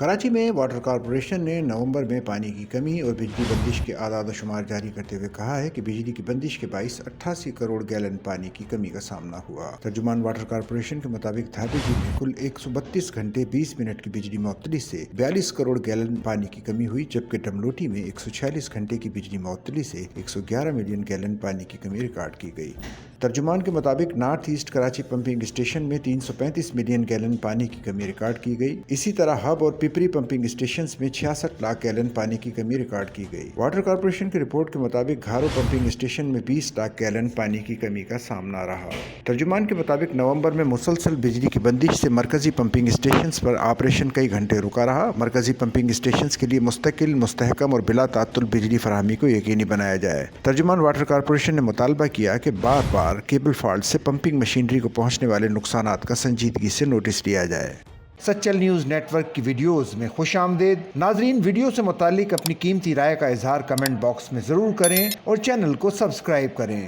کراچی میں water corporation نے نومبر میں پانی کی کمی اور بجلی بندش کے اعداد و شمار جاری کرتے ہوئے کہا ہے کہ بجلی کی بندش کے باعث 88 کروڑ گیلن پانی کی کمی کا سامنا ہوا۔ ترجمان واٹر کارپوریشن کے مطابق دھابیجی میں کل 132 گھنٹے 20 منٹ کی بجلی معطلی سے 42 کروڑ گیلن پانی کی کمی ہوئی، جبکہ ڈملوٹی میں 146 گھنٹے کی بجلی معطلی سے 111 ملین گیلن پانی کی کمی ریکارڈ کی گئی۔ ترجمان کے مطابق north east Karachi pumping station میں 335 ملین گیلن پانی کی کمی ریکارڈ کی گئی۔ اسی طرح ہب اور پپری پمپنگ اسٹیشنز میں 66 لاکھ گیلن پانی کی کمی ریکارڈ کی گئی۔ واٹر کارپوریشن کی رپورٹ کے مطابق گھارو پمپنگ اسٹیشن میں 20 لاکھ گیلن پانی کی کمی کا سامنا رہا۔ ترجمان کے مطابق نومبر میں مسلسل بجلی کی بندش سے مرکزی پمپنگ اسٹیشنز پر آپریشن کئی گھنٹے رکا رہا۔ مرکزی پمپنگ اسٹیشنز کے لیے مستقل، مستحکم اور بلا تعطل بجلی فراہمی کو یقینی بنایا جائے۔ ترجمان واٹر کارپوریشن نے مطالبہ کیا کہ بار بار کیبل فالٹ سے پمپنگ مشینری کو پہنچنے والے نقصانات کا سنجیدگی سے نوٹس لیا جائے۔ سچل نیوز نیٹ ورک کی ویڈیوز میں خوش آمدید۔ ناظرین، ویڈیو سے متعلق اپنی قیمتی رائے کا اظہار کمنٹ باکس میں ضرور کریں اور چینل کو سبسکرائب کریں۔